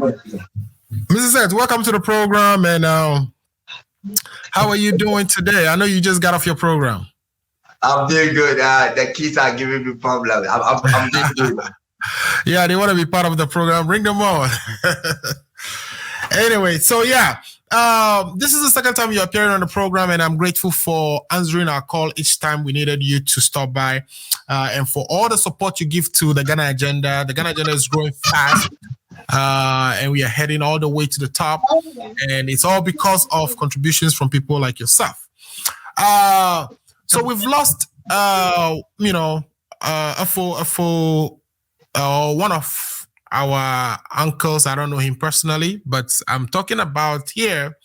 Mrs. Seth, welcome to the program. And how are you doing today? I know you just got off your program. I'm doing good. The kids are giving me problems. I'm doing good. Yeah, they want to be part of the program. Bring them on. Anyway, so yeah, this is the second time you're appearing on the program, and I'm grateful for answering our call each time we needed you to stop by, and for all the support you give to the Ghana Agenda. The Ghana Agenda is growing fast, and we are heading all the way to the top, and it's all because of contributions from people like yourself. So we've lost, one of our uncles. I don't know him personally, but I'm talking about here,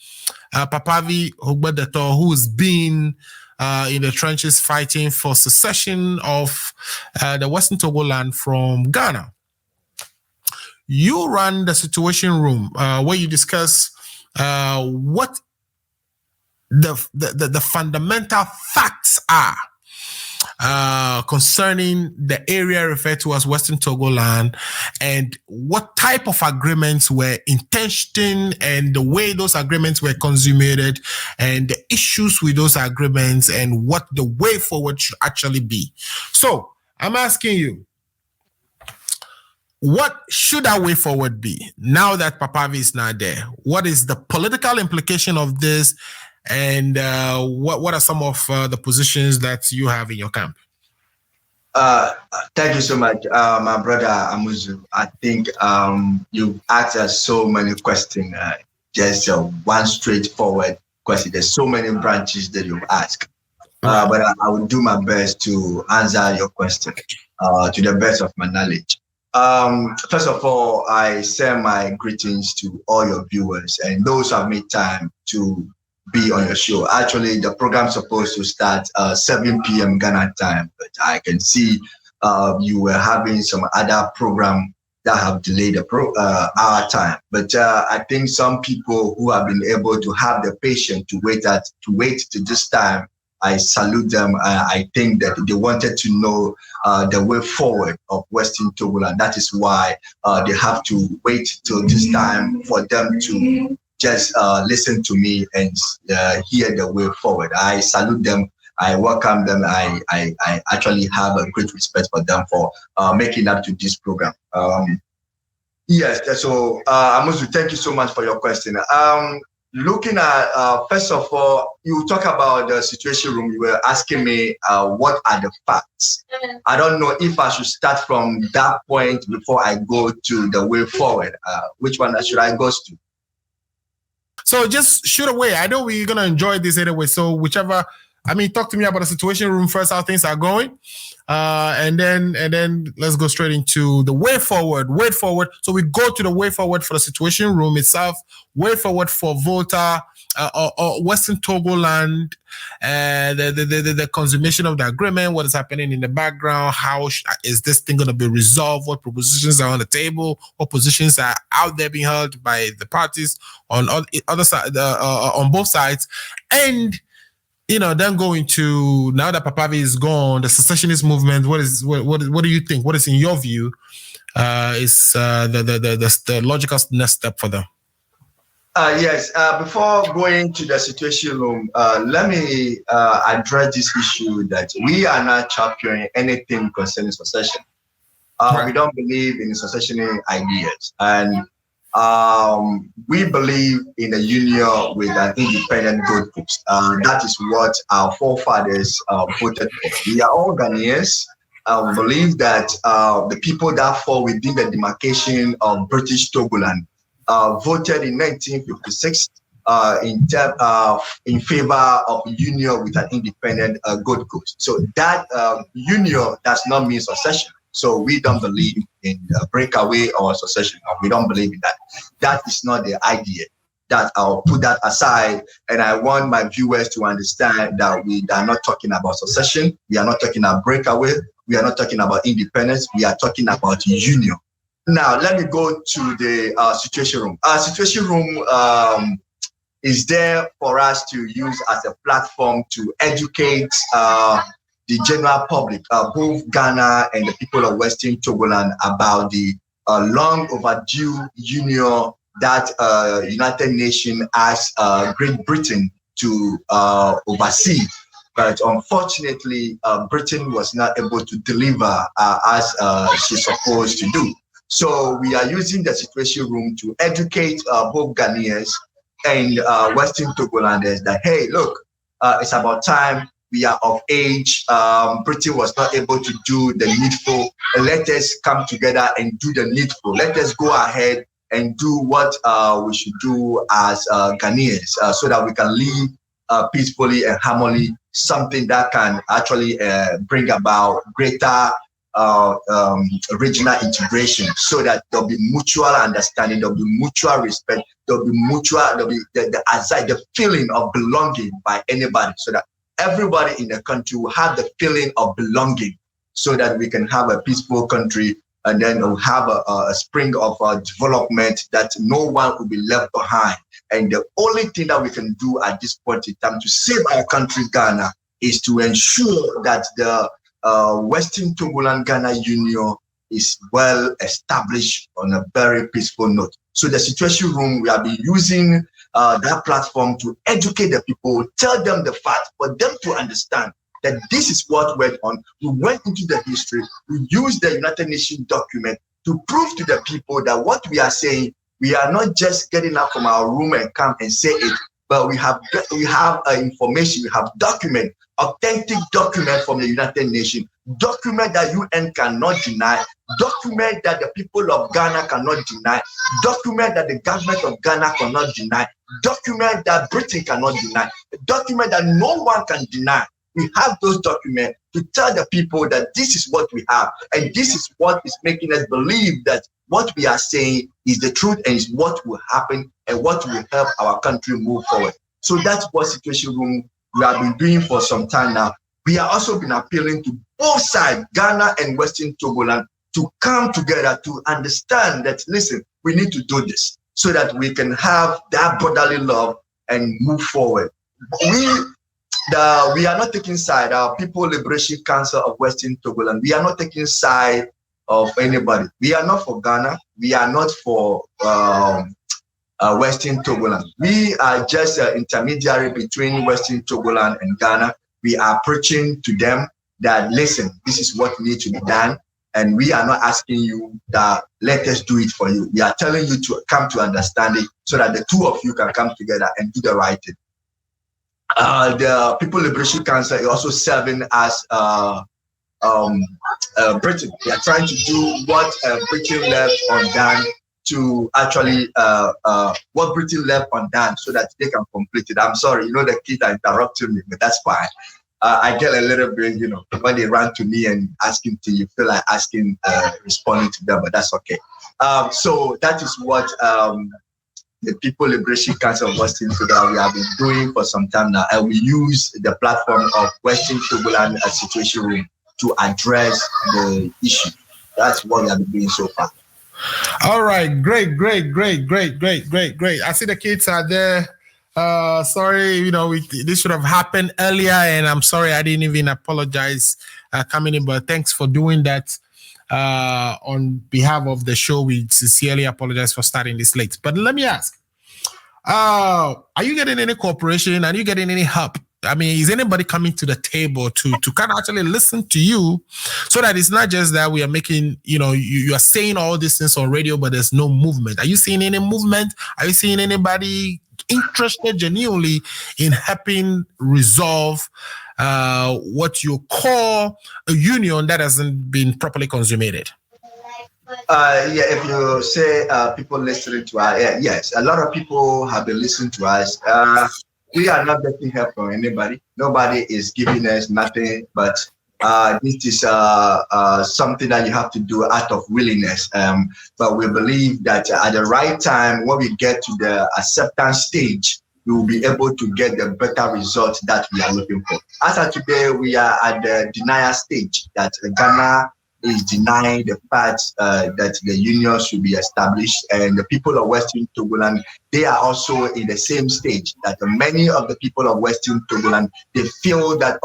Papavi Hogbedeto, who's been in the trenches fighting for secession of the Western Togoland from Ghana. You run the Situation Room, where you discuss what the fundamental facts are concerning the area referred to as Western Togoland, and what type of agreements were intentioned and the way those agreements were consummated and the issues with those agreements and what the way forward should actually be. So I'm asking you, what should our way forward be now that Papavi is not there? What is the political implication of this? And what are some of the positions that you have in your camp? Thank you so much, my brother Amuzu. I think you asked us so many questions. Just one straightforward question. There's so many branches that you ask, but I will do my best to answer your question to the best of my knowledge. First of all, I send my greetings to all your viewers and those who have made time to be on your show. Actually, the program's supposed to start 7 p.m. Ghana time, but I can see you were having some other program that have delayed our time. But I think some people who have been able to have the patience to wait to this time, I salute them. I think that they wanted to know the way forward of Western Togoland. That is why they have to wait till this time for them to just listen to me and hear the way forward. I salute them. I welcome them. I actually have a great respect for them for making up to this program. Yes, so Amuzu, thank you so much for your question. Looking at, first of all, you talk about the Situation Room. You were asking me what are the facts. I don't know if I should start from that point before I go to the way forward. Which one should I go to? So just shoot away. I know we're going to enjoy this anyway. So whichever, talk to me about the Situation Room first, how things are going. And then let's go straight into the way forward. Way forward. So we go to the way forward for the Situation Room itself, way forward for Volta, or Western Togoland, the consummation of the agreement, what is happening in the background, how is this thing going to be resolved, what propositions are on the table, what positions are out there being held by the parties on other side, on both sides, and then going to, now that Papavi is gone, the secessionist movement. What do you think? What is in your view is the logical next step for them? Yes. Before going to the Situation Room, let me address this issue that we are not championing anything concerning secession. We don't believe in secessionary ideas, and we believe in a union with an independent Gold Coast. That is what our forefathers voted for. We are all Ghanaians. We believe that the people that fall within the demarcation of British Togoland voted in 1956 in favor of union with an independent Gold Coast. So that union does not mean secession. So we don't believe in breakaway or secession. We don't believe in that. That is not the idea. That I'll put that aside, and I want my viewers to understand that we are not talking about secession. We are not talking about breakaway. We are not talking about independence. We are talking about union. Now, let me go to the Situation Room. Situation Room is there for us to use as a platform to educate the general public, both Ghana and the people of Western Togoland, about the long overdue union that United Nations asked Great Britain to oversee. But unfortunately, Britain was not able to deliver as she's supposed to do. So we are using the Situation Room to educate both Ghanaians and Western Togolanders that, hey, look, it's about time. We are of age. Britain was not able to do the needful. Let us come together and do the needful. Let us go ahead and do what we should do as Ghanaians so that we can live peacefully and harmony, something that can actually bring about greater regional integration, so that there'll be mutual understanding, there'll be mutual respect, there'll be the feeling of belonging by anybody, so that everybody in the country will have the feeling of belonging, so that we can have a peaceful country, and then we'll have a spring of development that no one will be left behind. And the only thing that we can do at this point in time to save our country, Ghana, is to ensure that the Western Togoland Ghana Union is well established on a very peaceful note. So the Situation Room, we have been using that platform to educate the people, tell them the fact, for them to understand that this is what went on. We went into the history, we used the United Nations document to prove to the people that what we are saying, we are not just getting up from our room and come and say it, but we have information, we have document, authentic document from the United Nations, document that UN cannot deny, document that the people of Ghana cannot deny, document that the government of Ghana cannot deny, document that Britain cannot deny, document that no one can deny. We have those documents to tell the people that this is what we have, and this is what is making us believe that what we are saying is the truth and is what will happen and what will help our country move forward. So that's what Situation Room we have been doing for some time now. We have also been appealing to both sides, Ghana and Western Togoland, to come together to understand that, listen, we need to do this so that we can have that brotherly love and move forward. We are not taking side. Our People Liberation Council of Western Togoland, we are not taking side of anybody. We are not for Ghana. We are not for Western Togoland. We are just an intermediary between Western Togoland and Ghana. We are preaching to them that, listen, this is what needs to be done. And we are not asking you that let us do it for you. We are telling you to come to understanding so that the two of you can come together and do the right thing. The People Liberation Council is also serving as Britain. They are trying to do what Britain left undone, to actually what Britain left undone so that they can complete it. I'm sorry, the kids are interrupting me, but that's fine. I get a little bit, when they run to me and asking to you, feel like asking, responding to them, but that's okay. So that is what the People Liberation Council of Western Togoland we have been doing for some time now, and we use the platform of Western Togoland Situation Room to address the issue. That's what we have been doing so far. All right, great. I see the kids are there. Sorry, this should have happened earlier, and I'm sorry I didn't even apologize coming in, but thanks for doing that. On behalf of the show, we sincerely apologize for starting this late. But let me ask, are you getting any cooperation? Are you getting any help? I mean, is anybody coming to the table to kind of actually listen to you, so that it's not just that we are making, you are saying all these things on radio, but there's no movement? Are you seeing any movement? Are you seeing anybody interested genuinely in helping resolve what you call a union that hasn't been properly consummated? If you say people listening to us, yes, a lot of people have been listening to us. We are not getting help from anybody. Nobody is giving us nothing, but this is something that you have to do out of willingness. But we believe that at the right time, when we get to the acceptance stage, we will be able to get the better results that we are looking for. As of today, we are at the denial stage, that Ghana is denying the fact that the union should be established, and the people of Western Togoland, they are also in the same stage, that many of the people of Western Togoland, they feel that,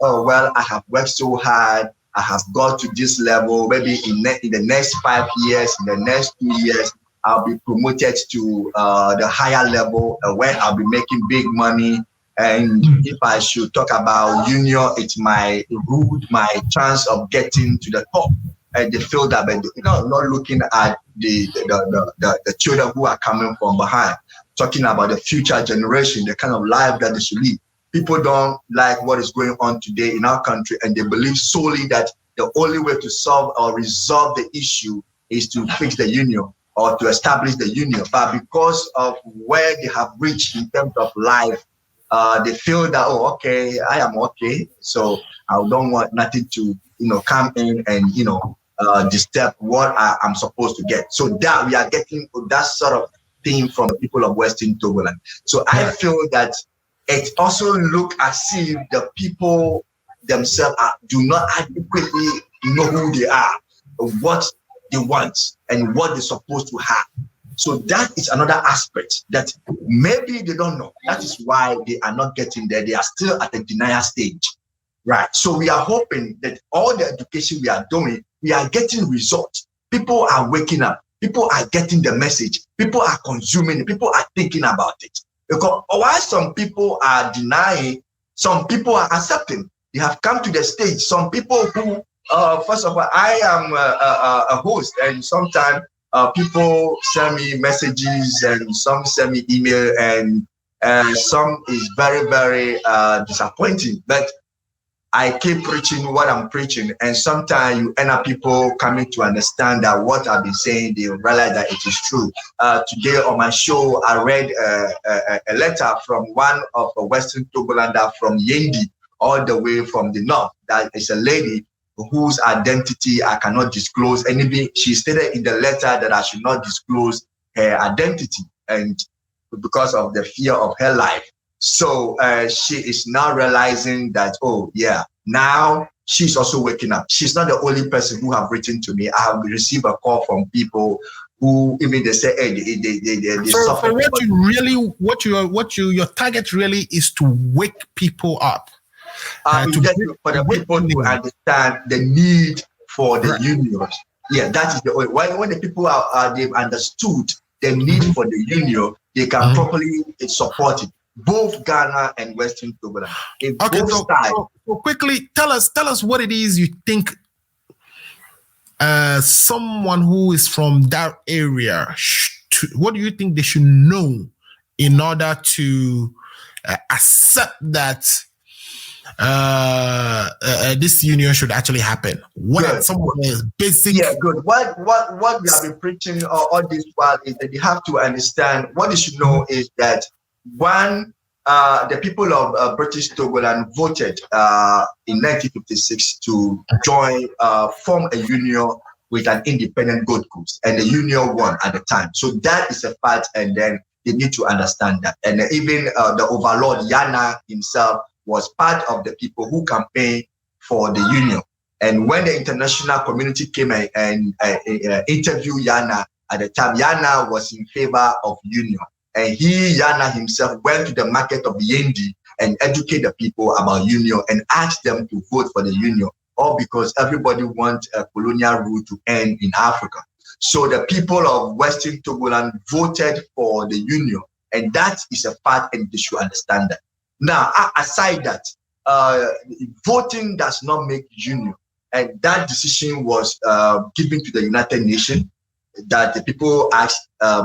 I have worked so hard, I have got to this level. Maybe in the next 5 years, in the next 2 years, I'll be promoted to the higher level where I'll be making big money. And if I should talk about union, it's my route, my chance of getting to the top. And they feel that, but not looking at the children who are coming from behind, talking about the future generation, the kind of life that they should live. People don't like what is going on today in our country, and they believe solely that the only way to solve or resolve the issue is to fix the union or to establish the union. But because of where they have reached in terms of life, they feel that, oh, okay, I am okay, so I don't want nothing to, come in and, disturb what I'm supposed to get. So that we are getting that sort of thing from the people of Western Togoland. So I feel that it also look as if the people themselves do not adequately know who they are, what they want, and what they're supposed to have. So that is another aspect that maybe they don't know. That is why they are not getting there. They are still at the denial stage, right? So we are hoping that all the education we are doing, we are getting results. People are waking up. People are getting the message. People are consuming it. People are thinking about it. Because while some people are denying, some people are accepting. They have come to the stage. Some people who, first of all, I am a host, and sometimes people send me messages, and some send me email, and some is very, very disappointing. But I keep preaching what I'm preaching, and sometimes you end up people coming to understand that what I've been saying, they realize that it is true. Today on my show, I read a letter from one of the Western Togolander from Yendi, all the way from the north. That is a lady whose identity I cannot disclose. And even she stated in the letter that I should not disclose her identity, and because of the fear of her life. So she is now realizing that, oh yeah, now she's also waking up. She's not the only person who have written to me. I have received a call from people who even they say, hey, they so suffer. So your target really is to wake people up. For the people to understand the need for the unions. Yeah, that is the only. When the people they've understood the need for the union, they can properly support it. Both Ghana and Western Togoland. Okay, so quickly tell us what it is you think someone who is from that area, what do you think they should know in order to accept that this union should actually happen? What someone is basic? Yeah, good. What we have been preaching all this while is that you have to understand. What you should know is that one, the people of British Togoland voted in 1956 to join, form a union with an independent Gold Coast, and the union won at the time. So that is a fact, and then they need to understand that. And even the overlord Yana himself was part of the people who campaigned for the union. And when the international community came and interviewed Yana at the time, Yana was in favor of union. And Yana himself went to the market of Yendi and educated the people about union and asked them to vote for the union, all because everybody wants a colonial rule to end in Africa. So the people of Western Togoland voted for the union, and that is a fact, and they should understand that. Now, aside that, voting does not make union, and that decision was given to the United Nations, that the people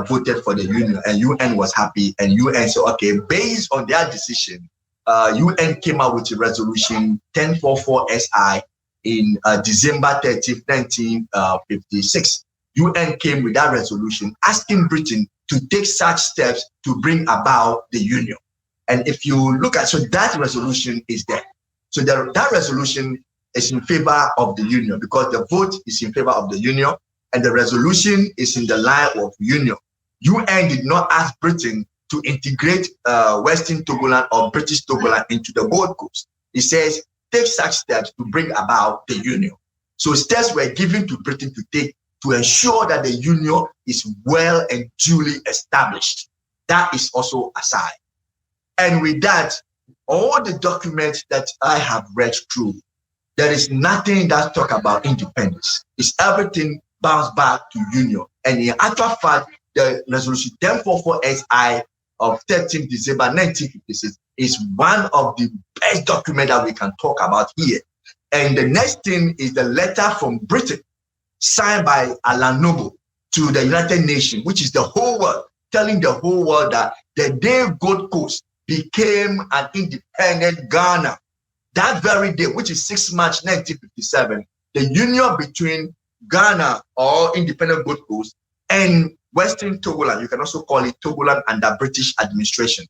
voted for the union, and UN was happy, and UN said, okay, based on their decision, UN came out with a resolution 1044 SI in December 30th, 1956. UN came with that resolution asking Britain to take such steps to bring about the union. And if you look at, so that resolution is there. So that resolution is in favor of the union, because the vote is in favor of the union, and the resolution is in the line of union. UN did not ask Britain to integrate Western Togoland or British Togoland into the Gold Coast. It says, take such steps to bring about the union. So steps were given to Britain to take to ensure that the union is well and duly established. That is also aside. And with that, all the documents that I have read through, there is nothing that talk about independence. It's everything bounced back to union. And in actual fact, the resolution 1044 SI of 13 December 1956 is one of the best documents that we can talk about here. And the next thing is the letter from Britain signed by Alan Noble to the United Nations, which is the whole world, telling the whole world that the day Gold Coast became an independent Ghana, that very day, which is 6 March 1957, the union between Ghana or independent Gold Coast and Western Togoland, you can also call it Togoland under British administration,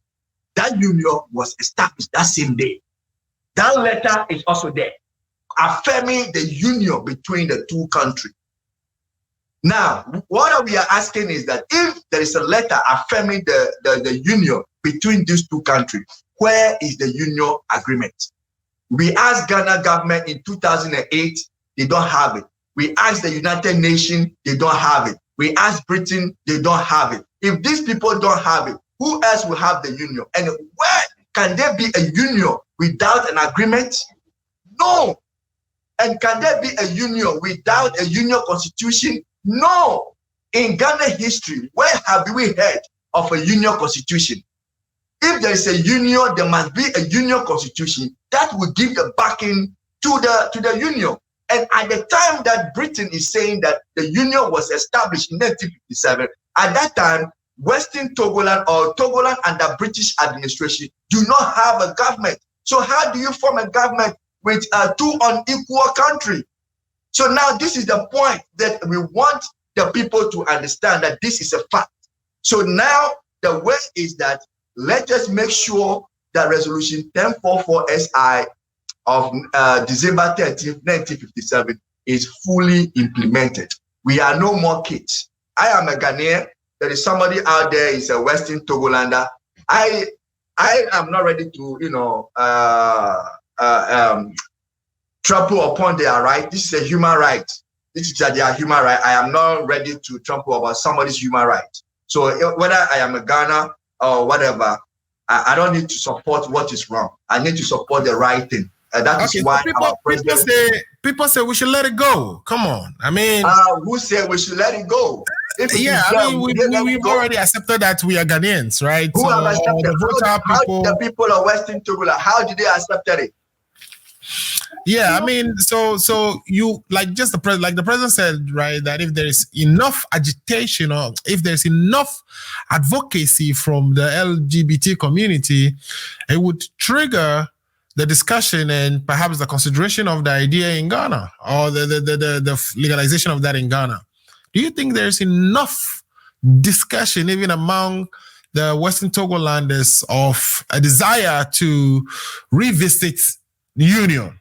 that union was established that same day. That letter is also there, affirming the union between the two countries. Now, what we are asking is that if there is a letter affirming the union between these two countries, where is the union agreement? We asked Ghana government in 2008, they don't have it. We asked the United Nations, they don't have it. We asked Britain, they don't have it. If these people don't have it, who else will have the union? And where can there be a union without an agreement? No. And can there be a union without a union constitution? No. In Ghana history, where have we heard of a union constitution? If there is a union, there must be a union constitution that will give the backing to the union. And at the time that Britain is saying that the union was established in 1957, at that time, Western Togoland or Togoland under British administration do not have a government. So how do you form a government with two unequal countries? So now this is the point that we want the people to understand, that this is a fact. So now the way is that let us make sure that resolution 1044 SI of December 13th, 1957 is fully implemented. We are no more kids. I am a Ghanaian. There is somebody out there is a Western Togolander. I am not ready to, trample upon their right. This is a human right. This is their human right. I am not ready to trample about somebody's human right. So whether I am a Ghana or whatever, I don't need to support what is wrong. I need to support the right thing. That is why people say we should let it go. Come on. I mean, who said we should let it go? We've already accepted that we are Ghanaians, right? Who have accepted? The people of Western Togoland, how did they accept it? Yeah, I mean, so you the president said, right, that if there is enough agitation or if there's enough advocacy from the LGBT community, it would trigger the discussion and perhaps the consideration of the idea in Ghana or the legalization of that in Ghana. Do you think there's enough discussion even among the Western Togolanders of a desire to revisit the union?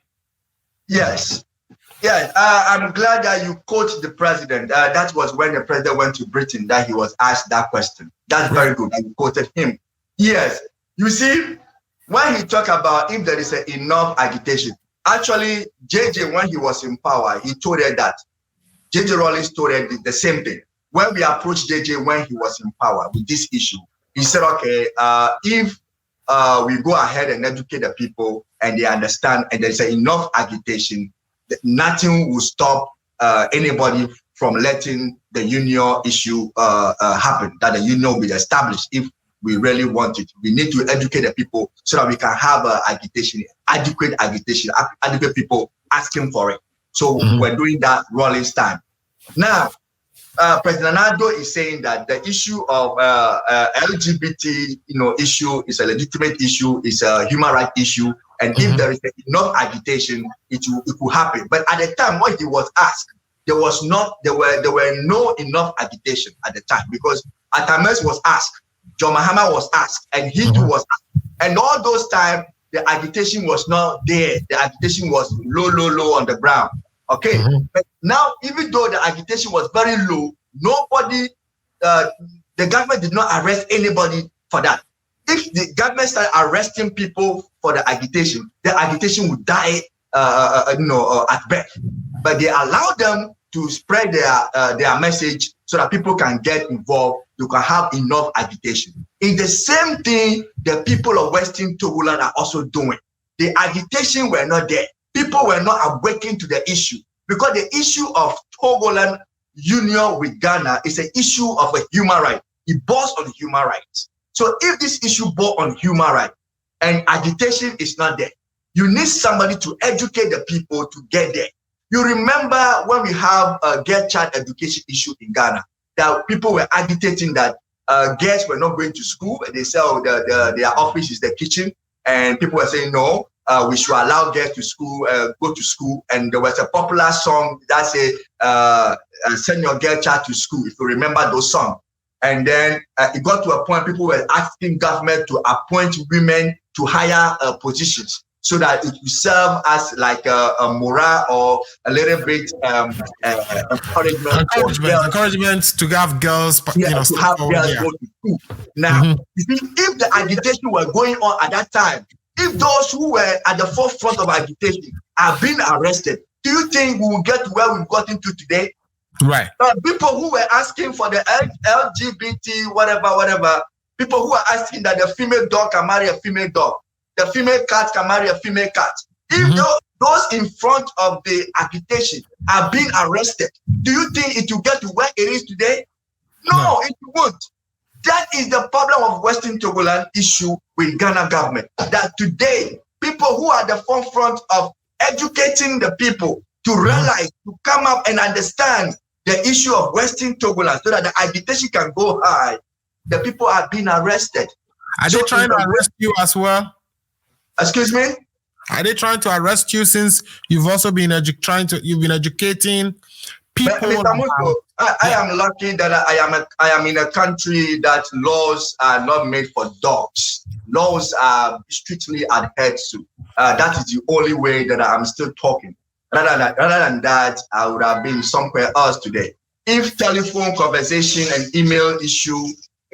Yes. Yeah, I'm glad that you quote the president. That was when the president went to Britain that he was asked that question. That's very good. You quoted him. Yes. You see, when he talked about if there is enough agitation, actually, JJ, when he was in power, he told her that. JJ Rawlings told her the same thing. When we approached JJ when he was in power with this issue, he said, okay, if we go ahead and educate the people and they understand and there's enough agitation, nothing will stop anybody from letting the union issue happen, that the union will be established if we really want it. We need to educate the people so that we can have adequate agitation, adequate people asking for it. So we're doing that Rawlings time. Now, President Nado is saying that the issue of LGBT, issue is a legitimate issue, is a human rights issue, and if there is enough agitation, it will happen. But at the time when he was asked, there were no enough agitation at the time, because Atames was asked, John Mahama was asked, and he too was asked, and all those times the agitation was not there. The agitation was low on the ground. Okay, but now even though the agitation was very low, nobody, the government did not arrest anybody for that. If the government started arresting people for the agitation would die, at birth. But they allowed them to spread their message so that people can get involved. You can have enough agitation. In the same thing, the people of Western Togoland are also doing. The agitation were not there. people were not awakened to the issue, because the issue of Togoland union with Ghana is an issue of a human right. It boils on human rights. So if this issue boils on human rights and agitation is not there, you need somebody to educate the people to get there. You remember when we have a girl child education issue in Ghana, that people were agitating that girls were not going to school, and they said, oh, their office is the kitchen, and people were saying, no, we should allow girls to school, go to school. And there was a popular song that said, send your girl child to school, if you remember those songs. And then it got to a point people were asking government to appoint women to higher positions, so that it will serve as like a morale or a little bit encouragement to have girls, to have girls go to school. Now, you see, if the agitation were going on at that time, if those who were at the forefront of agitation are being arrested, do you think we will get to where we've gotten to today? Right. People who were asking for the LGBT, whatever, people who are asking that the female dog can marry a female dog, the female cat can marry a female cat. If those in front of the agitation are being arrested, do you think it will get to where it is today? No, it won't. That is the problem of Western Togoland issue with Ghana government. That today, people who are at the forefront of educating the people to realize, to come up and understand the issue of Western Togoland, so that the agitation can go high, the people are being arrested. Are they trying to arrest you as well? Excuse me? Are they trying to arrest you, since you've also been you've been educating people? I am lucky that I am in a country that laws are not made for dogs. Laws are strictly adhered to. That is the only way that I'm still talking. Rather than that, I would have been somewhere else today. If telephone conversation and email issue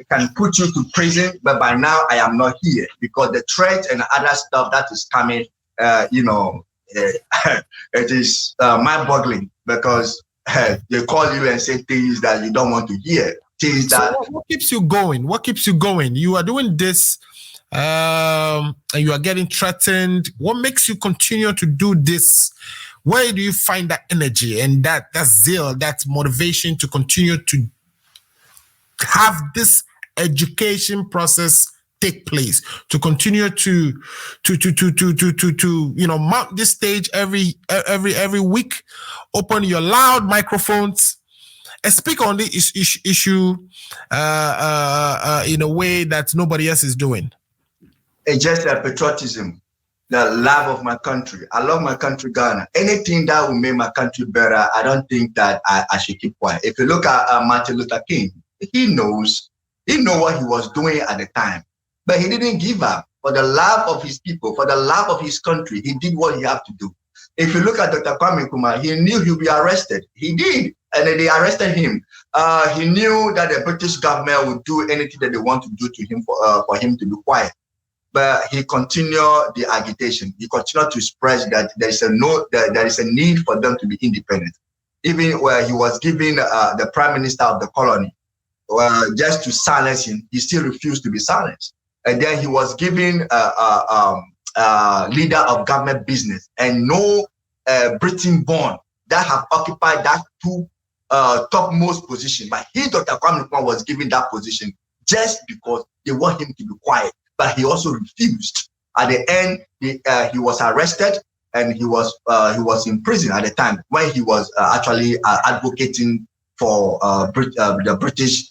can put you to prison, but by now I am not here, because the threat and other stuff that is coming, it is mind-boggling, because they call you and say things that you don't want to hear. Things that. So what keeps you going? What keeps you going? You are doing this, and you are getting threatened. What makes you continue to do this? Where do you find that energy and that zeal, that motivation to continue to have this education process take place, to continue to mount this stage every week, open your loud microphones and speak on this issue in a way that nobody else is doing? It's just a patriotism, the love of my country. I love my country, Ghana. Anything that will make my country better, I don't think that I should keep quiet. If you look at Martin Luther King, he knows what he was doing at the time, but he didn't give up. For the love of his people, for the love of his country, he did what he had to do. If you look at Dr. Kwame Nkrumah, he knew he'd be arrested. He did, and then they arrested him. He knew that the British government would do anything that they want to do to him for him to be quiet. But he continued the agitation. He continued to express that there is a need for them to be independent. Even where he was giving the prime minister of the colony just to silence him, he still refused to be silenced. And then he was giving leader of government business, and no Britain-born that have occupied that two topmost position. But he, Dr. Kwame Nkrumah, was given that position just because they want him to be quiet. But he also refused. At the end, he was arrested, and he was in prison at the time when he was actually advocating for the British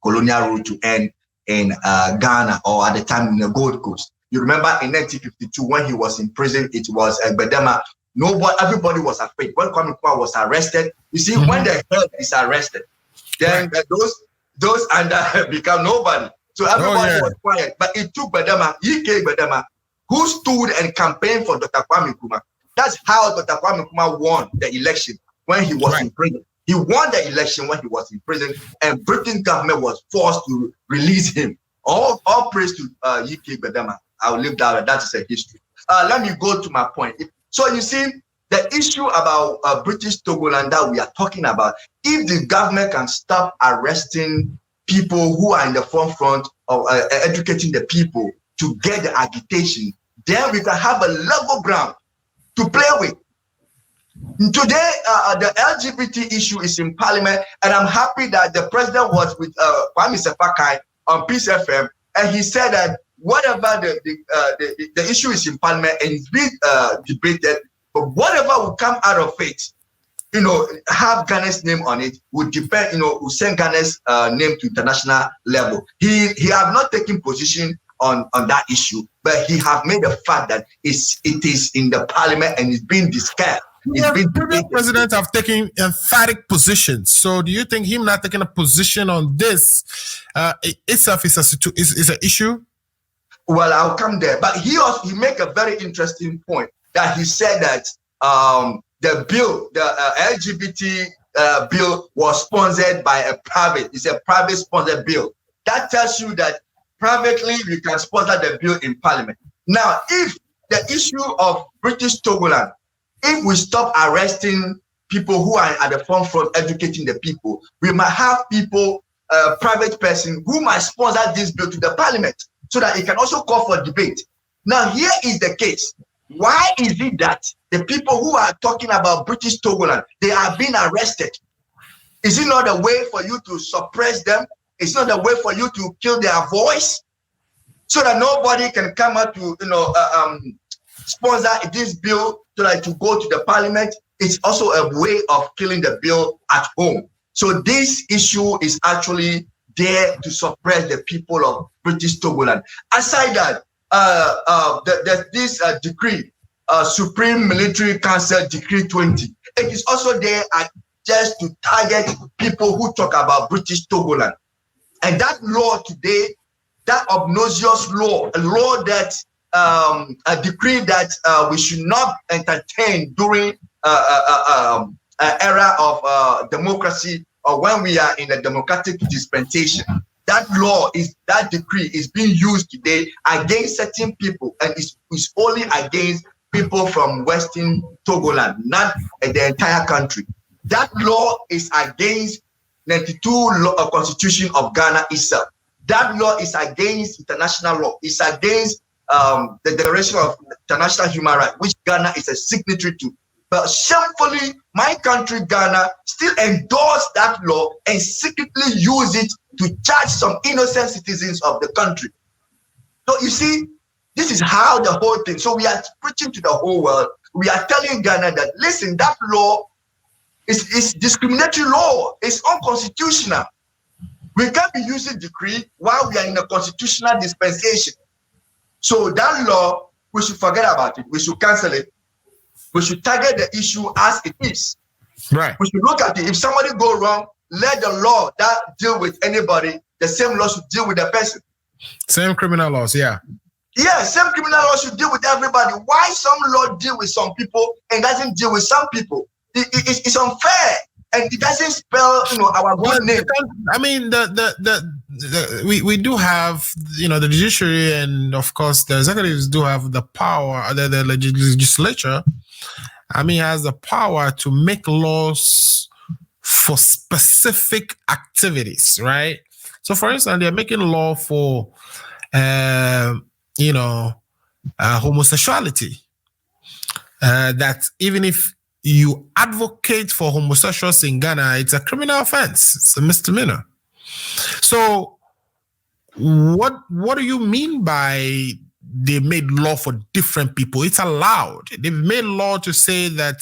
colonial rule to end in Ghana, or at the time in the Gold Coast. You remember in 1952 when he was in prison, it was Bedema. Everybody was afraid. When Kwame Nkrumah was arrested, you see, when the head is arrested, then those under become nobody. So everybody was quiet. But it took Bedema, E.K. Bedema, who stood and campaigned for Dr. Kwame Nkrumah. That's how Dr. Kwame Nkrumah won the election when he was in prison. He won the election when he was in prison, and British government was forced to release him. All praise to E.K. Bedema. I'll leave that. That is a history. Let me go to my point. So you see, the issue about British Togoland that we are talking about, if the government can stop arresting people who are in the forefront of educating the people to get the agitation, then we can have a level ground to play with. Today, the LGBT issue is in Parliament, and I'm happy that the president was with Kwame Sefakai on Peace FM, and he said that whatever the issue is in Parliament and it's being debated, but whatever will come out of it, have Ghana's name on it would depend, will send Ghana's name to international level. He have not taken position on that issue, but he have made a fact that it is in the Parliament and it's being discussed. Previous presidents have taken emphatic positions. So do you think him not taking a position on this itself is an issue? Well, I'll come there. But he make a very interesting point that he said that the bill, the LGBT bill was sponsored by a private. It's a private sponsored bill. That tells you that privately we can sponsor the bill in Parliament. Now, if the issue of British Togoland, if we stop arresting people who are at the front educating the people, we might have people, private person who might sponsor this bill to the Parliament so that it can also call for debate. Now, here is the case. Why is it that the people who are talking about British Togoland, they are being arrested? Is it not a way for you to suppress them? It's not a way for you to kill their voice so that nobody can come out to, sponsor this bill to go to the Parliament? It's also a way of killing the bill at home. So this issue is actually there to suppress the people of British Togoland. Aside that, there's this decree, Supreme Military Council Decree 20. It is also there just to target people who talk about British Togoland. And that law today, that obnoxious law, a law that a decree that we should not entertain during an era of democracy or when we are in a democratic dispensation. That decree is being used today against certain people, and it's only against people from Western Togoland, not the entire country. That law is against 92 Constitution of Ghana itself. That law is against international law. It's against the Declaration of International Human Rights, which Ghana is a signatory to. But shamefully, my country, Ghana, still endorse that law and secretly use it to charge some innocent citizens of the country. So you see, this is how the whole thing. So we are preaching to the whole world. We are telling Ghana that, listen, that law is discriminatory law. It's unconstitutional. We can't be using decree while we are in a constitutional dispensation. So that law, we should forget about it. We should cancel it. We should target the issue as it is. Right. We should look at it. If somebody go wrong, let the law that deal with anybody, the same law should deal with the person. Same criminal laws, yeah. Yeah, same criminal law should deal with everybody. Why some law deal with some people and doesn't deal with some people? It's unfair, and it doesn't spell, our good name. I mean, we do have, the judiciary, and of course the executives do have the power. The legislature, has the power to make laws for specific activities, right? So, for instance, they're making law for, homosexuality. That even if you advocate for homosexuals in Ghana, it's a criminal offense. It's a misdemeanor. So, what do you mean by they made law for different people? It's allowed. They've made law to say that,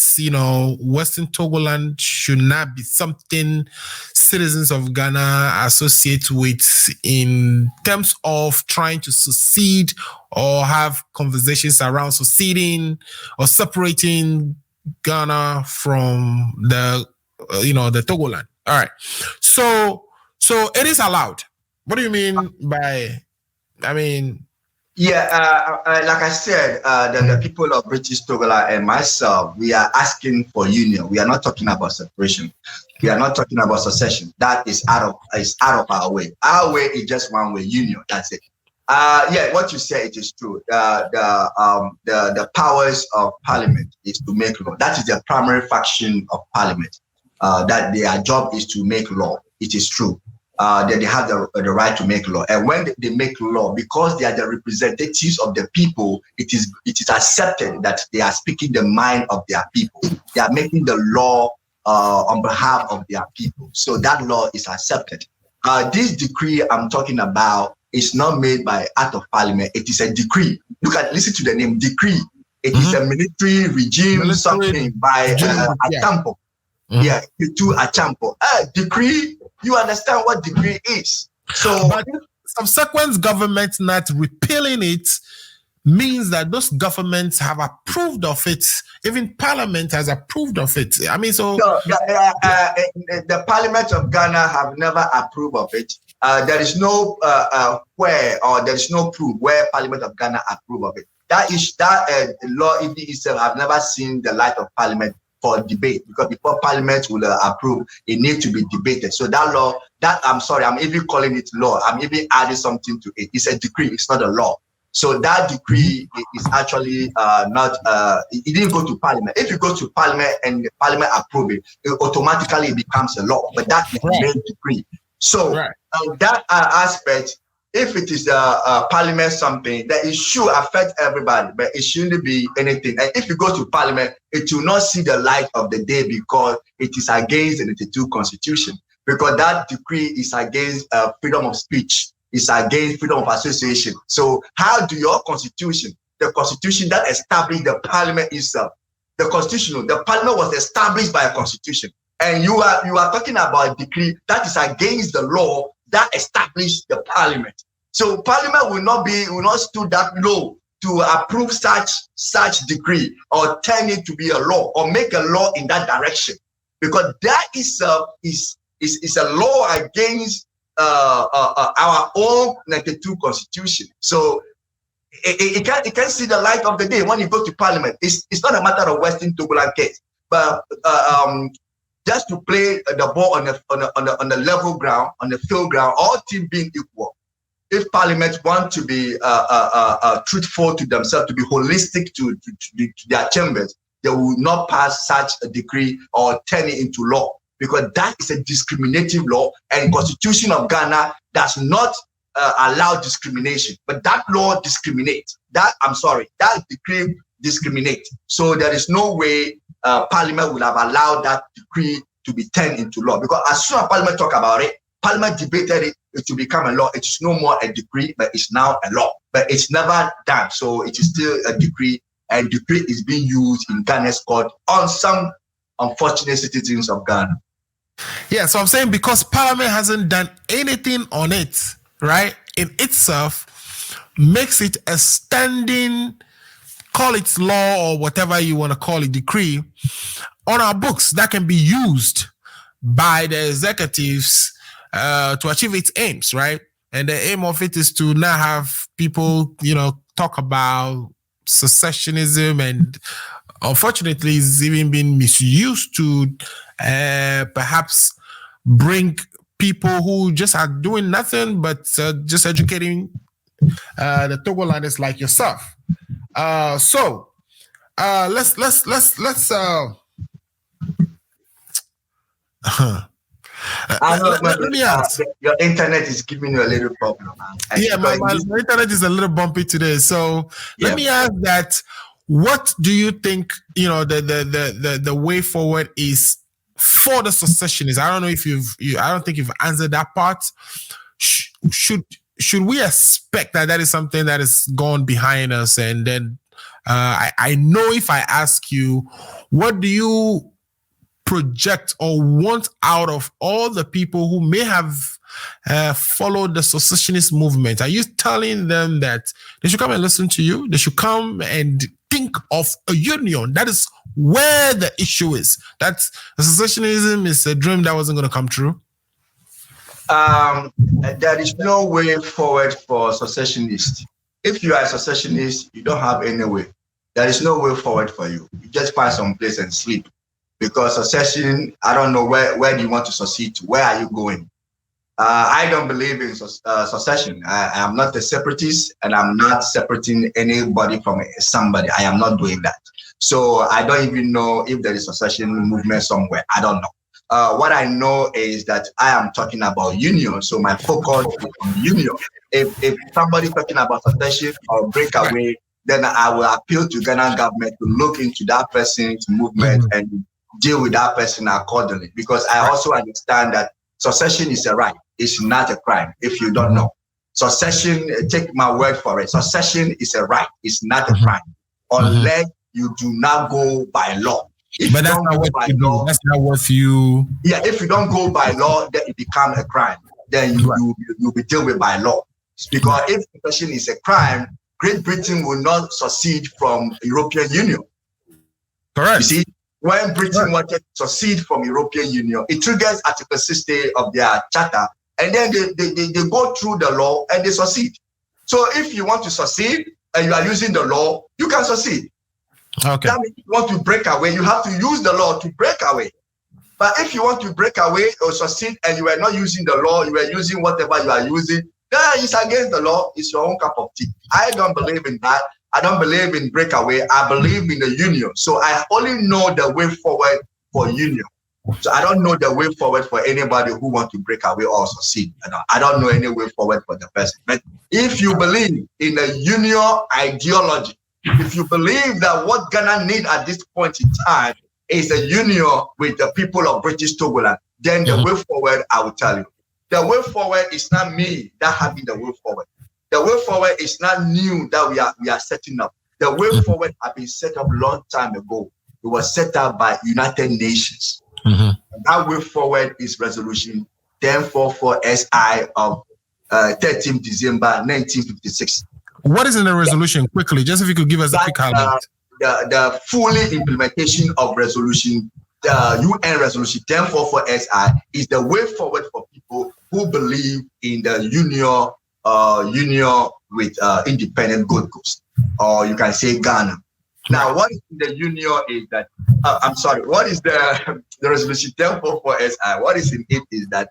Western Togoland should not be something citizens of Ghana associate with in terms of trying to secede or have conversations around seceding or separating Ghana from the Togoland. All right. So it is allowed. What do you mean by, Yeah, like I said, the people of British Togoland and myself, we are asking for union. We are not talking about separation. We are not talking about secession. That is out of our way. Our way is just one way, union. That's it. What you say, it is true. The powers of Parliament is to make law. That is the primary function of Parliament. That their job is to make law. It is true. that they have the right to make law. And when they make law, because they are the representatives of the people, it is accepted that they are speaking the mind of their people. They are making the law on behalf of their people. So that law is accepted. This decree I'm talking about is not made by act of parliament. It is a decree. Listen to the name, decree. It is a military regime something by Achampo. Yeah, to Achampo. Decree, you understand what decree is. So, but subsequent governments not repealing it means that those governments have approved of it. Even Parliament has approved of it. I mean, the Parliament of Ghana have never approved of it. There is no there is no proof where Parliament of Ghana approve of it. That law itself have never seen the light of Parliament for debate, because before Parliament will approve, it needs to be debated. So that law, I'm sorry, I'm even calling it law. I'm even adding something to it. It's a decree. It's not a law. So that decree is actually not. It didn't go to Parliament. If you go to Parliament and Parliament approve it, automatically becomes a law. But that is the main decree. So that aspect, if it is Parliament something, that it should affect everybody, but it shouldn't be anything. And if you go to Parliament, it will not see the light of the day because it is against the 92 Constitution. Because that decree is against freedom of speech. It's against freedom of association. So how do your Constitution, the Constitution that established the Parliament itself, the Parliament was established by a Constitution, and you are talking about a decree that is against the law that established the Parliament. So Parliament will not stood that low to approve such decree or turn it to be a law or make a law in that direction, because that itself is a law against our own 92 Constitution. So it can see the light of the day when you go to Parliament. It's not a matter of Western Togoland case, but just to play the ball on the level ground, on the field ground, all teams being equal. If Parliament want to be truthful to themselves, to be holistic to their chambers, they will not pass such a decree or turn it into law, because that is a discriminative law, and Constitution of Ghana does not allow discrimination. But that law discriminates. That decree discriminates. So there is no way Parliament would have allowed that decree to be turned into law, because as soon as Parliament talk about it, Parliament debated it, it will become a law. It is no more a decree, but it's now a law. But it's never done, so it is still a decree, and decree is being used in Ghana's court on some unfortunate citizens of Ghana. Yeah, so I'm saying because Parliament hasn't done anything on it, right, in itself, makes it a standing, call it law or whatever you want to call it, decree, on our books that can be used by the executives to achieve its aims, right? And the aim of it is to not have people, talk about secessionism, and unfortunately it's even been misused to perhaps bring people who just are doing nothing but just educating the Togolanders like yourself. So let's let me ask. Your internet is giving you a little problem. Yeah, my internet is a little bumpy today. So let me ask that. What do you think, the way forward is for the secessionists? I don't know if I don't think you've answered that part. Should we expect that is something that is gone behind us? And then I know if I ask you, what do you project or want out of all the people who may have followed the secessionist movement? Are you telling them that they should come and listen to you? They should come and think of a union? That is where the issue is. That secessionism is a dream that wasn't going to come true. There is no way forward for secessionists. If you are a secessionist, you don't have any way. There is no way forward for you. You just find some place and sleep. Because secession, I don't know where do you want to succeed to? Where are you going? I don't believe in secession. I am not a separatist, and I'm not separating anybody from somebody. I am not doing that. So I don't even know if there is a secession movement somewhere. I don't know. What I know is that I am talking about union, so my focus is on union. If somebody talking about secession or breakaway, then I will appeal to Ghana government to look into that person's movement and deal with that person accordingly. Because I also understand that secession is a right; it's not a crime. If you don't know, secession, take my word for it. Secession is a right; it's not a crime, unless you do not go by law. But that's not what you do. That's not what you. Yeah, if you don't go by law, then it becomes a crime. Then you'll be dealt with by law. Because if secession is a crime, Great Britain will not secede from European Union. Correct. You see, when Britain wanted to secede from European Union, it triggers Article 60 of their charter, and then they go through the law and they secede. So if you want to secede and you are using the law, you can secede. Okay. That means if you want to break away, you have to use the law to break away. But if you want to break away or secede and you are not using the law, you are using whatever you are using, then it's against the law. It's your own cup of tea. I don't believe in that. I don't believe in breakaway. I believe in the union. So I only know the way forward for union. So I don't know the way forward for anybody who wants to break away or secede. I don't know any way forward for the person. But if you believe in the union ideology, if you believe that what Ghana needs at this point in time is a union with the people of British Togoland, then the way forward, I will tell you. The way forward is not me that having the way forward. The way forward is not new that we are setting up. The way forward has been set up a long time ago. It was set up by United Nations. That way forward is resolution 1044 SI of 13 December 1956. What is in the resolution? Quickly, just if you could give us a quick highlight. The fully implementation of resolution, the UN resolution 1044 SI is the way forward for people who believe in the union with independent Gold Coast, or you can say Ghana. Now, what is the union is that, what is the resolution 1044 SI? What is in it is that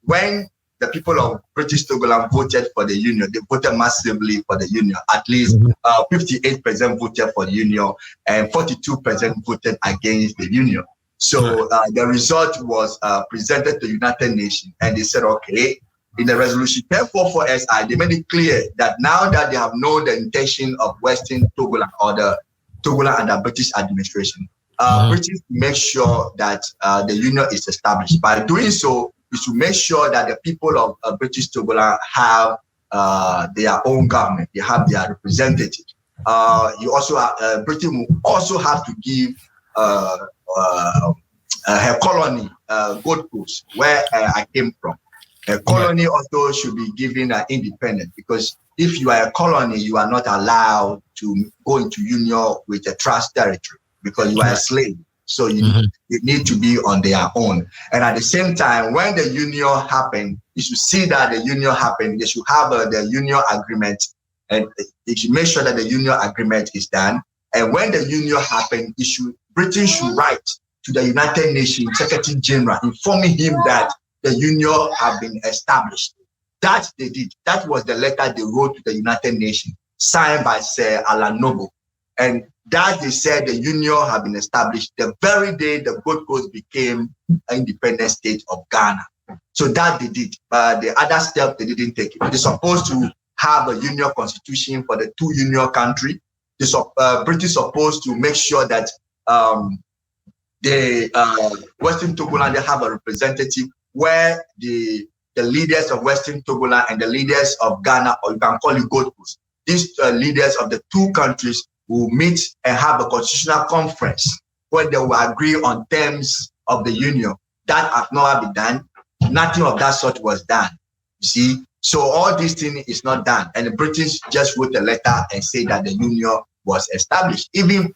when the people of British Togoland voted for the union, they voted massively for the union. At least 58% voted for the union and 42% voted against the union. So the result was presented to the United Nations, and they said, okay, in the resolution 1044 SI, they made it clear that now that they have known the intention of Western Togoland or the Togoland and the British administration, British make sure that the union is established. By doing so, we should make sure that the people of British Togoland have their own government, they have their representative. Britain will also have to give her colony, Gold Coast, where I came from. A colony also should be given independent, because if you are a colony, you are not allowed to go into union with a trust territory because you are a slave. So you need to be on their own. And at the same time, when the union happened, you should see that the union happened. They should have the union agreement, and they should make sure that the union agreement is done. And when the union happened, Britain should write to the United Nations Secretary General, informing him that the union have been established. That they did. That was the letter they wrote to the United Nations, signed by Sir Alan Noble. And that they said the union have been established the very day the Gold Coast became an independent state of Ghana. So that they did. But the other step, they didn't take it. They're supposed to have a union constitution for the two union countries. The British supposed to make sure that the Western Togoland, they have a representative where the leaders of Western Togoland and the leaders of Ghana, or you can call it Gold Coast, these leaders of the two countries will meet and have a constitutional conference where they will agree on terms of the union. That has not been done. Nothing of that sort was done. You see, so all this thing is not done. And the British just wrote a letter and said that the union was established. Even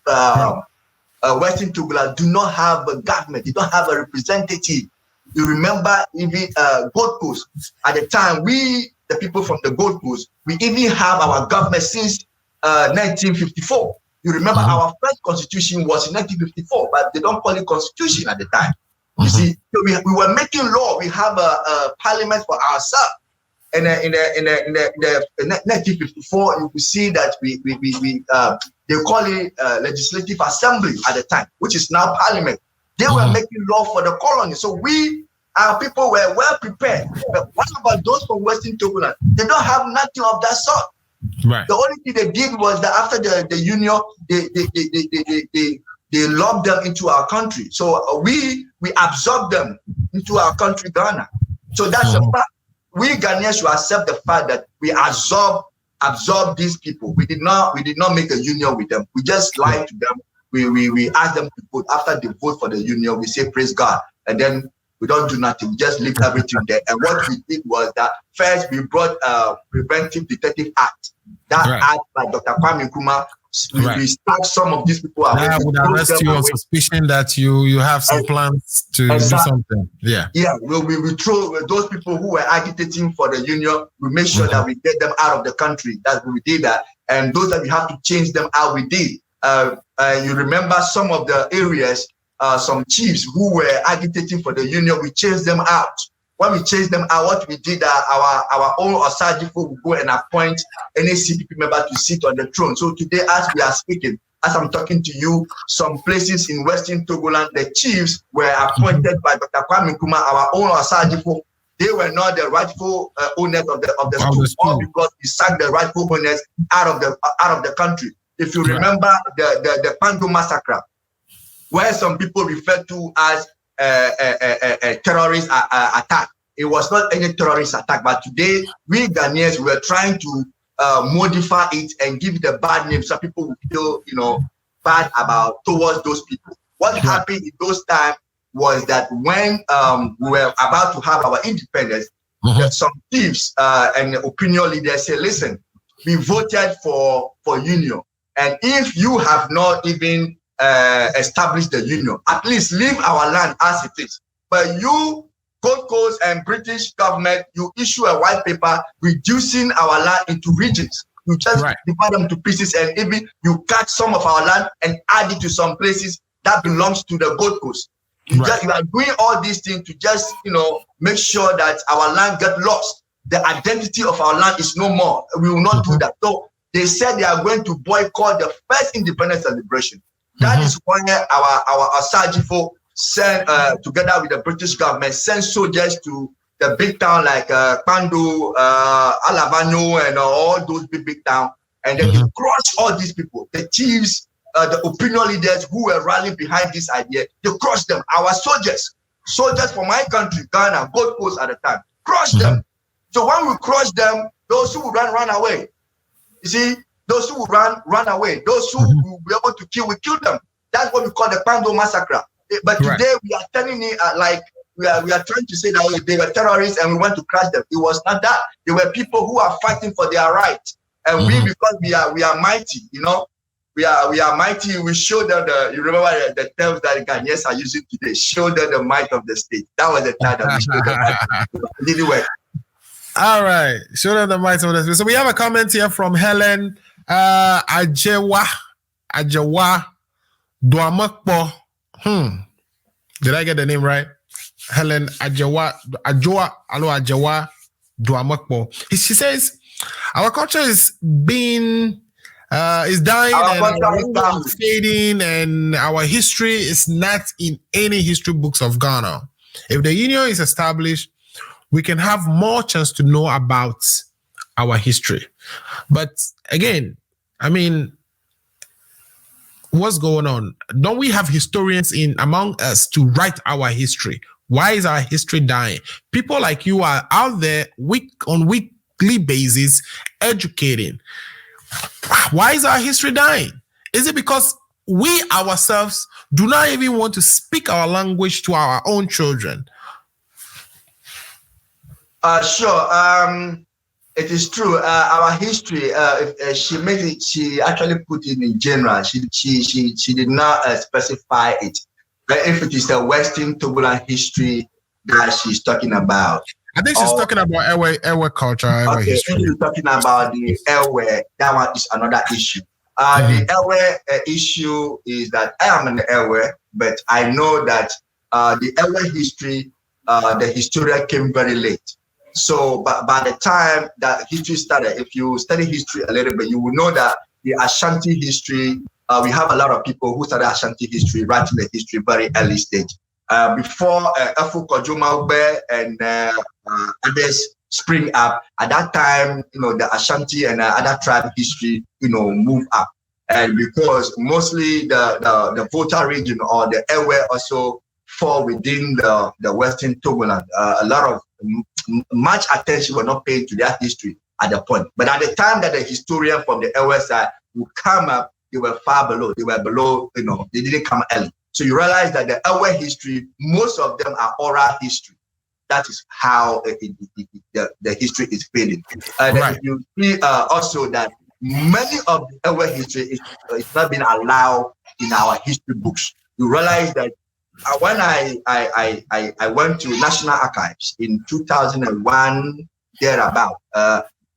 Western Togoland do not have a government. They don't have a representative. You remember even Gold Coast. At the time, we, the people from the Gold Coast, we even have our government since 1954. You remember our first constitution was in 1954, but they don't call it constitution at the time. You see, so we were making law. We have a parliament for ourselves. And in 1954, you could see that they call it legislative assembly at the time, which is now parliament. They were making law for the colony. So our people were well prepared. But what about those from Western Togoland? They don't have nothing of that sort. Right. The only thing they did was that after the union, they locked them into our country. So we absorbed them into our country, Ghana. So that's a fact. We Ghanaians should accept the fact that we absorb these people. We did not make a union with them. We just lied to them. We asked them to vote. After they vote for the union, we say praise God, and then we don't do nothing. We just leave everything there. And what we did was that first we brought Preventive Detective Act. That act by Dr. Kwame Nkrumah. We start some of these people. That would arrest you on suspicion that you have some plans to do something. Yeah. Yeah. We throw those people who were agitating for the union. We make sure that we get them out of the country. That's what we did that. And those that we have to change them out, we did. You remember some of the areas, some chiefs who were agitating for the union, we chased them out. When we chased them out, what we did, our own Osajifo will go and appoint any CPP member to sit on the throne. So today, as we are speaking, as I'm talking to you, some places in Western Togoland, the chiefs were appointed by Dr. Kwame Nkrumah, our own Osajifo. They were not the rightful owners of the school, all because we sacked the rightful owners out of the country. If you remember the Pando massacre, where some people refer to as a terrorist attack. It was not any terrorist attack, but today we Ghanaians were trying to modify it and give it a bad name so people would feel bad towards those people. What happened in those times was that when we were about to have our independence, some thieves and opinion leaders said, listen, we voted for union, and if you have not even establish the union, at least leave our land as it is. But you, Gold Coast and British government, you issue a white paper reducing our land into regions. You just divide them to pieces, and even you cut some of our land and add it to some places that belongs to the Gold Coast. You are doing all these things to just make sure that our land get lost. The identity of our land is no more. We will not do that. So they said they are going to boycott the first independence celebration. That is why our Asajifo sent, together with the British government, sent soldiers to the big town like Pando, Alavano, and all those big towns. And then they crushed all these people, the chiefs, the opinion leaders who were rallying behind this idea. They crushed them. Our soldiers for my country, Ghana, Gold Coast at the time, crushed them. So when we crushed them, those who run away. You see, those who run away, those who will be able to kill, we kill them. That's what we call the Pando massacre. But today we are telling it like we are trying to say that they were terrorists and we want to crush them. It was not that. They were people who are fighting for their rights, and we, because we are mighty, we are mighty. We show them you remember the terms that the Ghanaians are using today. Show them the might of the state. That was the time that we showed them. It didn't work. All right, show them the might of the state. So we have a comment here from Helen. Ajewa Duamakpo. Did I get the name right? Helen Ajewa Duamakpo. She says our culture is dying, and our culture is fading, and our history is not in any history books of Ghana. If the union is established, we can have more chance to know about our history. But again, I mean, what's going on? Don't we have historians among us to write our history? Why is our history dying? People like you are out there on weekly basis educating. Why is our history dying? Is it because we ourselves do not even want to speak our language to our own children? Sure. It is true. Our history, she actually put it in general. She did not specify it. But if it is the Western Togoland history that she's talking about, I think she's talking about Ewe culture, Ewe history. If you're talking about the Ewe, that one is another issue. The Ewe issue is that I am an Ewe, but I know that the Ewe history, the historian came very late. So, but by the time that history started, if you study history a little bit, you will know that the Ashanti history we have a lot of people who started Ashanti history, writing the history very early stage. Before Efu Kojumaugbe and others spring up, at that time, the Ashanti and other tribe history, move up. And because mostly the Volta region or the Ewe also fall within the Western Togoland, a lot of much attention was not paid to their history at the point. But at the time that the historian from the Ewe side would come up, they were far below. They were below, they didn't come early. So you realize that the Ewe history, most of them are oral history. That is how the history is fading. Right. You see also that many of the Ewe history is not being allowed in our history books. You realize that when I went to National Archives in 2001, thereabout,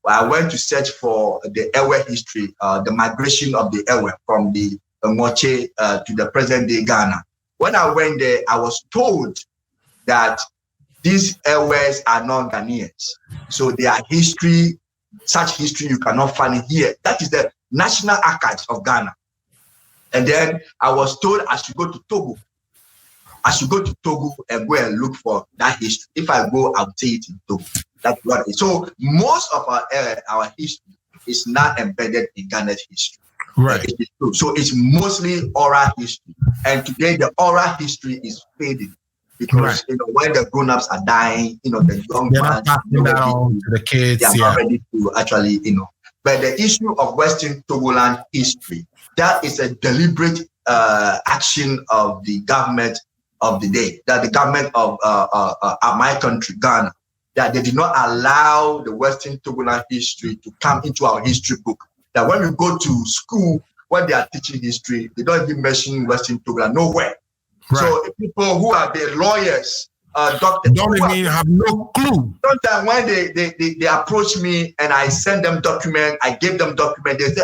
I went to search for the Ewe history, the migration of the Ewe from the Moche to the present day Ghana. When I went there, I was told that these Ewes are non-Ghanaians. So their history, such history you cannot find here. That is the National Archives of Ghana. And then I was told I should go to Togo. I should go to Togo and go and look for that history. If I go, I'll see it in Togo. That's what it is. So most of our history is not embedded in Ghana's history. Right. So it's mostly oral history. And today the oral history is fading. Because when the grown-ups are dying, the young ones, the kids, they are not ready to actually, But the issue of Western Togoland history, that is a deliberate action of the government of the day, that the government of my country, Ghana, that they did not allow the Western Togoland history to come into our history book. That when you go to school, when they are teaching history, they don't even mention Western Togoland nowhere. Right. So people who are the lawyers, doctors, don't even have no clue. Sometimes when they approach me and I send them document, I give them document, they say,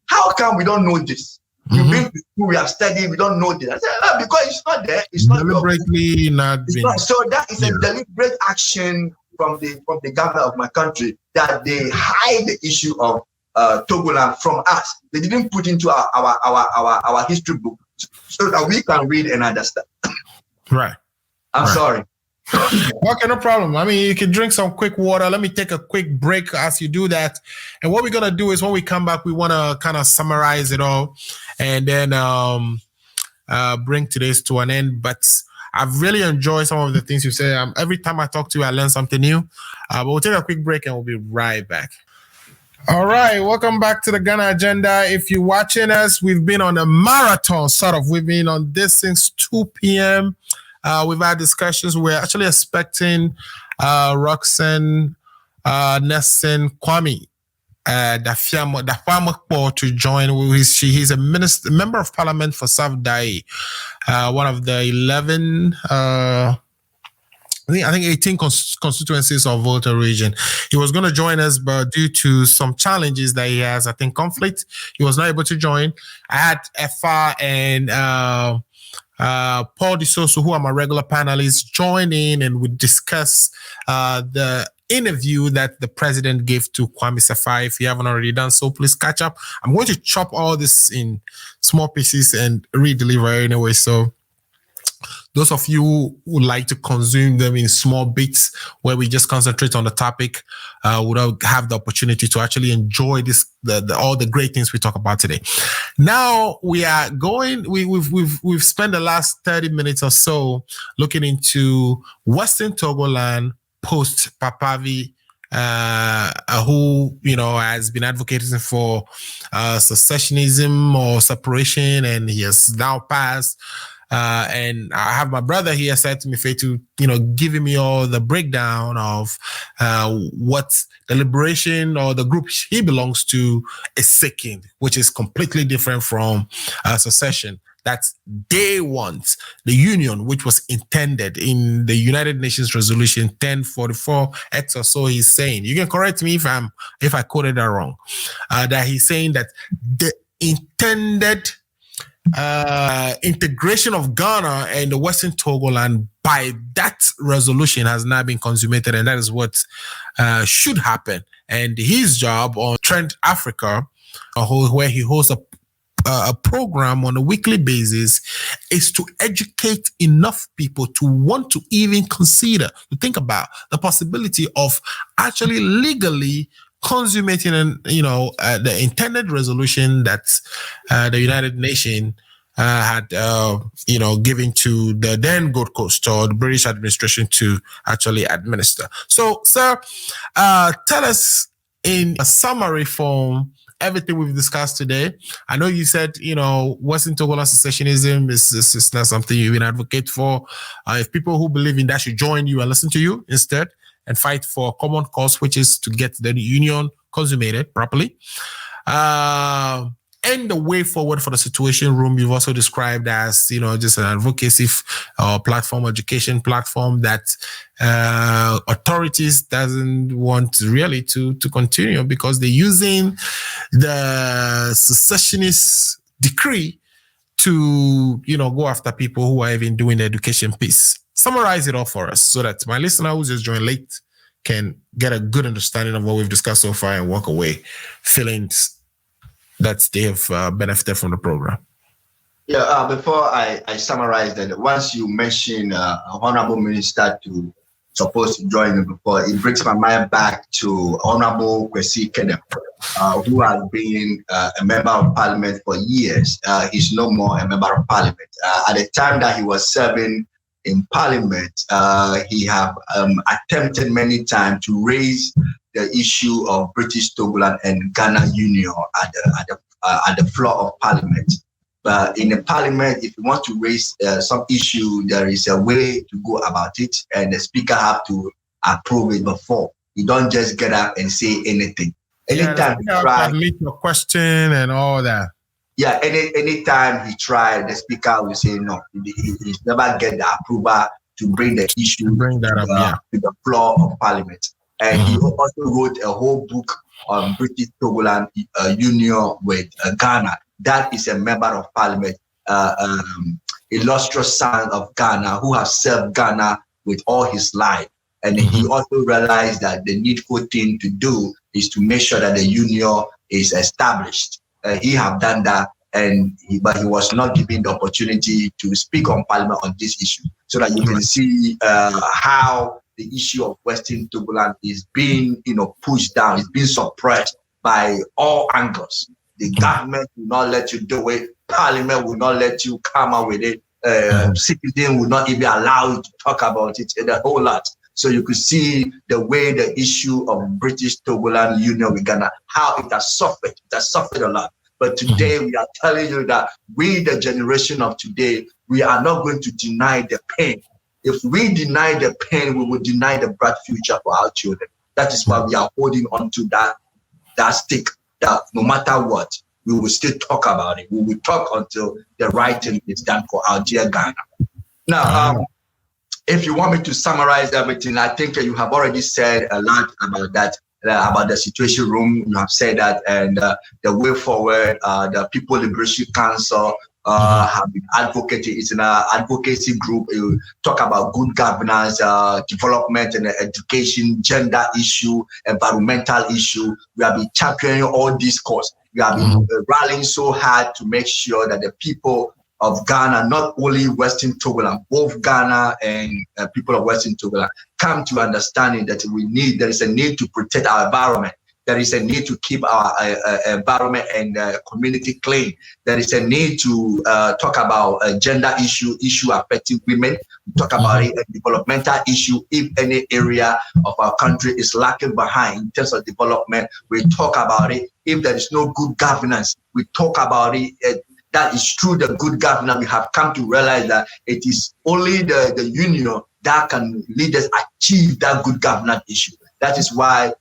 how come we don't know this? We've been to school, we have studied, we don't know this. I said, because it's not there. It's deliberately not. So that is a deliberate action from the government of my country, that they hide the issue of Togoland from us. They didn't put into our history book so that we can read and understand. Right. I'm sorry. Okay, no problem. I mean, you can drink some quick water. Let me take a quick break as you do that. And what we're going to do is when we come back, we want to kind of summarize it all and then bring today's to an end. But I've really enjoyed some of the things you say. Every time I talk to you, I learn something new. But we'll take a quick break and we'll be right back. All right, welcome back to the Ghana Agenda. If you're watching us, we've been on a marathon, sort of. We've been on this since 2 p.m. We've had discussions. We're actually expecting Roxanne Nelson Kwame Dafiamokpo to join. He's a member of parliament for South Dai, one of the 11 I think 18 constituencies of Volta region. He was going to join us, but due to some challenges that he has, I think conflict, he was not able to join. I had Efa and Paul DeSoso, who are my regular panelists, join in and we discuss the interview that the president gave to Kwame Safai. If you haven't already done so, please catch up. I'm going to chop all this in small pieces and re-deliver anyway. So those of you who would like to consume them in small bits where we just concentrate on the topic would have the opportunity to actually enjoy this, all the great things we talk about today. Now we are going, we've spent the last 30 minutes or so looking into Western Togoland post Papavi, who, has been advocating for secessionism or separation, and he has now passed. And I have my brother here, Seth Mifetu, giving me all the breakdown of what the liberation or the group he belongs to is seeking, which is completely different from secession. That's they want the union, which was intended in the United Nations Resolution 1044 X or so. He's saying, you can correct me if I quoted that wrong, that he's saying that the intended integration of Ghana and the Western Togoland by that resolution has now been consummated, and that is what should happen. And his job on Trend Africa, where he hosts a a program on a weekly basis is to educate enough people to want to even consider, to think about the possibility of actually legally consummating the intended resolution that the United Nations had given to the then Gold Coast or the British administration to actually administer. So, sir, tell us in a summary form everything we've discussed today. I know you said, Western Togoland secessionism is not something you even advocate for. If people who believe in that should join you and listen to you instead and fight for a common cause, which is to get the union consummated properly. And the way forward for the Situation Room, you've also described as, just an advocacy platform, education platform that authorities doesn't want really to continue because they're using the secessionist decree to, go after people who are even doing the education piece. Summarize it all for us so that my listener who's just joined late can get a good understanding of what we've discussed so far and walk away feeling that they have benefited from the program. Yeah, before I summarize that, once you mention Honorable Minister to supposed to join me before, it brings my mind back to Honorable Kwesi Kenneth, who has been a member of parliament for years. He's no more a member of parliament. At the time that he was serving in parliament, he have attempted many times to raise the issue of British Togoland and Ghana Union at the floor of parliament. But in the parliament, if you want to raise some issue, there is a way to go about it, and the speaker have to approve it before. You don't just get up and say anything. Anytime he tried, meet your question and all that. Yeah, anytime he tried, the speaker will say no. He's never get the approval to bring the issue to the floor of parliament. And he also wrote a whole book on British Togoland Union with Ghana. That is a member of parliament, illustrious son of Ghana, who has served Ghana with all his life. And he also realized that the needful thing to do is to make sure that the union is established. He have done that, but he was not given the opportunity to speak on parliament on this issue, so that you can see how the issue of Western Togoland is being, pushed down. It's being suppressed by all angles. The government will not let you do it. Parliament will not let you come out with it. Citizens will not even allow you to talk about it, and a whole lot. So you could see the way the issue of British Togoland Union with Ghana, how it has suffered. It has suffered a lot. But today we are telling you that we, the generation of today, we are not going to deny the pain. If we deny the pain, we will deny the bright future for our children. That is why we are holding on to that stick, that no matter what, we will still talk about it. We will talk until the right thing is done for our dear Ghana. Now, if you want me to summarize everything, I think you have already said a lot about that, about the Situation Room. You have said that, and the way forward, the People Liberation Council have been advocating. It's an advocacy group. You talk about good governance, development and education, gender issue, environmental issue. We have been championing all these causes. We have been rallying so hard to make sure that the people of Ghana, not only Western Togoland, both Ghana and people of Western Togoland, come to understanding that there is a need to protect our environment. There is a need to keep our environment and community clean. There is a need to talk about a gender issue affecting women. We talk about it, a developmental issue. If any area of our country is lacking behind in terms of development, we talk about it. If there is no good governance, we talk about it. That is true, the good governance. We have come to realize that it is only the union that can lead us achieve that good governance issue. That is why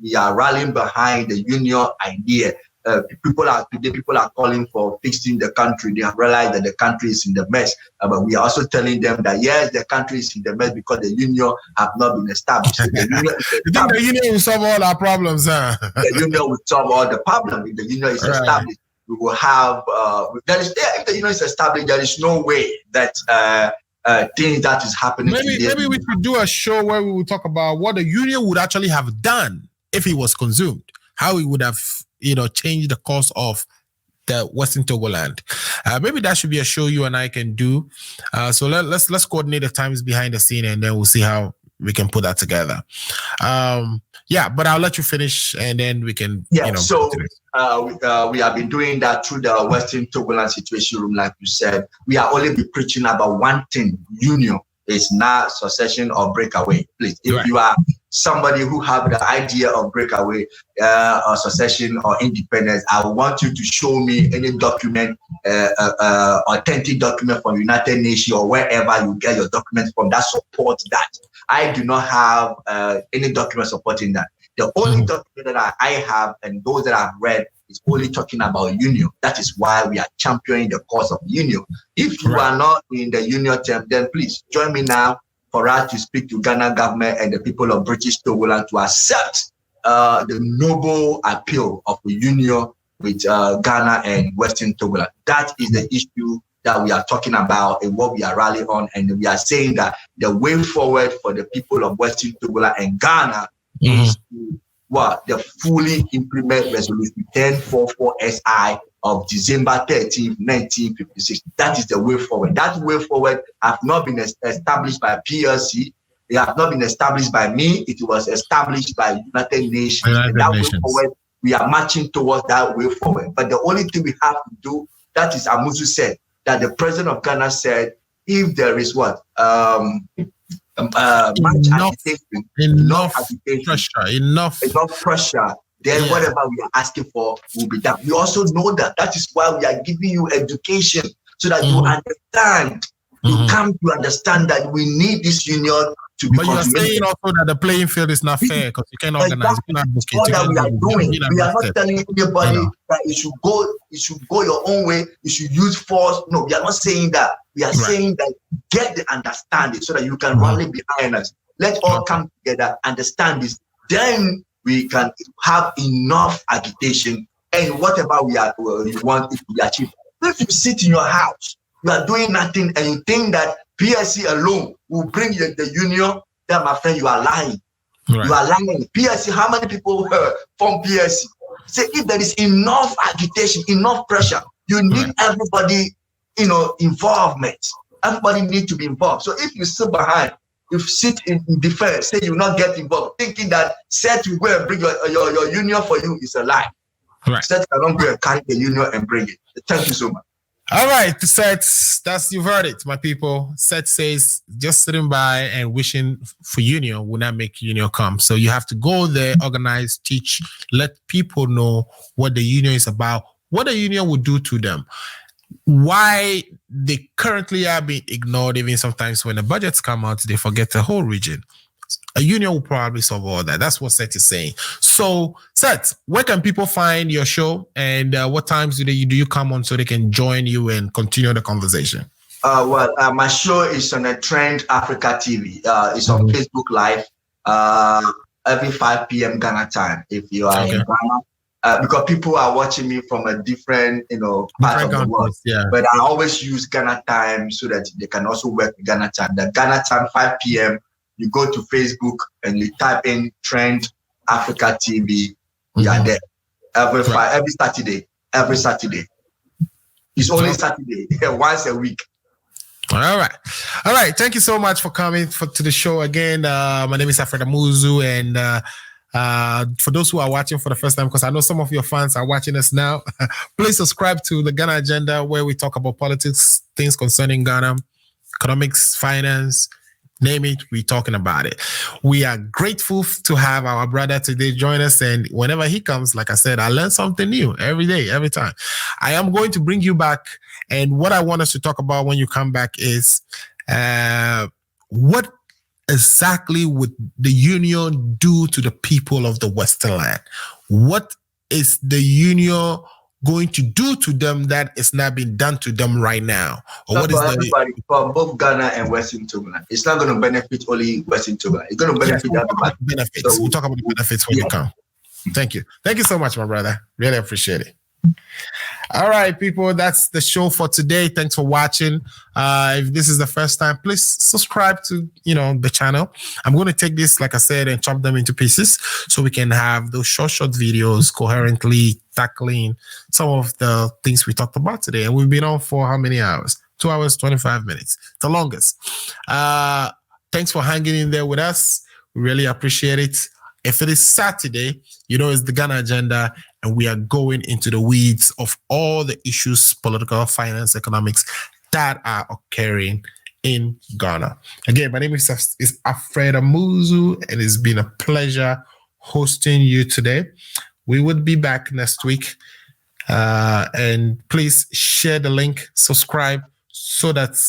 we are rallying behind the union idea. People are calling for fixing the country. They have realized that the country is in the mess. But we are also telling them that yes, the country is in the mess because the union have not been established. You think the union will solve all our problems, huh? The union will solve all the problems. If the union is established, we will have. If the union is established, there is no way that things that is happening. Maybe we could do a show where we will talk about what the union would actually have done if it was consumed, how it would have, changed the course of the Western Togoland. Maybe that should be a show you and I can do. So let's coordinate the times behind the scene, and then we'll see how we can put that together. But I'll let you finish, and then we can. So we have been doing that through the Western Togoland Situation Room, like you said. We are only be preaching about one thing: union. It's not succession or breakaway. Please, if you are somebody who have the idea of breakaway or succession or independence, I want you to show me any document, authentic document from United Nations or wherever you get your documents from that support that. I do not have any document supporting that. The only document that I have, and those that I've read, is only talking about union. That is why we are championing the cause of union. If you are not in the union term, then please join me now for us to speak to Ghana government and the people of British Togoland to accept the noble appeal of the union with Ghana and Western Togoland. That is the issue that we are talking about and what we are rallying on. And we are saying that the way forward for the people of Western Togoland and Ghana is to the fully implement resolution 1044 SI of December 13, 1956. That is the way forward. That way forward have not been established by PLC. It have not been established by me. It was established by United Nations. Way forward, we are marching towards that way forward. But the only thing we have to do, that is Amuzu said, that the president of Ghana said, if there is enough pressure, then whatever we are asking for will be done. We also know that. That is why we are giving you education so that you understand. You come to understand that we need this union to be. But you are saying also that the playing field is not fair because you can't organize. All that we are doing. We are not telling anybody that you should go your own way. You should use force. No, we are not saying that. We are saying that get the understanding so that you can rally behind us. Let's all come together, understand this. Then we can have enough agitation and whatever we want it to be achieved. If you sit in your house, you are doing nothing, and you think that PSC alone will bring the union, then my friend, you are lying. You are lying. PSC, how many people from PSC? Say if there is enough agitation, enough pressure, you need everybody, involvement. Everybody needs to be involved. So if you sit behind, if you sit in defense, say you will not get involved, thinking that Seth will go and bring your union for you is a lie. Seth cannot go and carry the union and bring it. Thank you so much. All right, Seth, you've heard it, my people. Seth says just sitting by and wishing for union will not make union come. So you have to go there, organize, teach, let people know what the union is about, what the union will do to them, why they currently are being ignored. Even sometimes when the budgets come out, they forget the whole region. A union will probably solve all that. That's what Seth is saying. So, Seth, where can people find your show, and what times do you come on so they can join you and continue the conversation? My show is on the TrendAfricaTV. It's on Facebook Live every 5 p.m. Ghana time. If you are in Ghana, because people are watching me from a different, part of the world. But I always use Ghana time so that they can also work with Ghana time. The Ghana time 5 p.m. You go to Facebook and you type in Trend Africa TV. We are there every Saturday. Every Saturday. It's only Saturday, once a week. All right. Thank you so much for coming to the show again. My name is Alfred Amuzu, and for those who are watching for the first time, because I know some of your fans are watching us now, please subscribe to the Ghana Agenda, where we talk about politics, things concerning Ghana, economics, finance. Name it, we're talking about it. We are grateful to have our brother today join us, and whenever he comes, like I said, I learn something new every day, every time. I am going to bring you back, and what I want us to talk about when you come back is what exactly would the union do to the people of the Western land? What is the union going to do to them that is not being done to them right now? Or what is everybody, for both Ghana and Western Togoland? It's not going to benefit only Western Togoland. It's going to benefit everybody. Benefits. So we'll talk about the benefits when you come. Thank you so much, my brother. Really appreciate it. All right, people, that's the show for today. Thanks for watching. If this is the first time, please subscribe to the channel. I'm going to take this, like I said, and chop them into pieces so we can have those short videos coherently tackling some of the things we talked about today. And we've been on for how many hours? 2 hours, 25 minutes, the longest. Thanks for hanging in there with us. We really appreciate it. If it is Saturday, it's the Ghana Agenda, and we are going into the weeds of all the issues, political, finance, economics, that are occurring in Ghana. Again, my name is Alfred Amuzu, and it's been a pleasure hosting you today. We would be back next week. And please share the link, subscribe, so that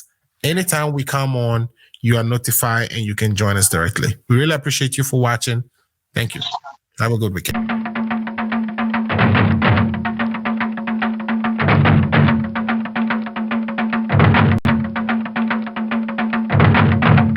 anytime we come on, you are notified and you can join us directly. We really appreciate you for watching. Thank you. Have a good weekend.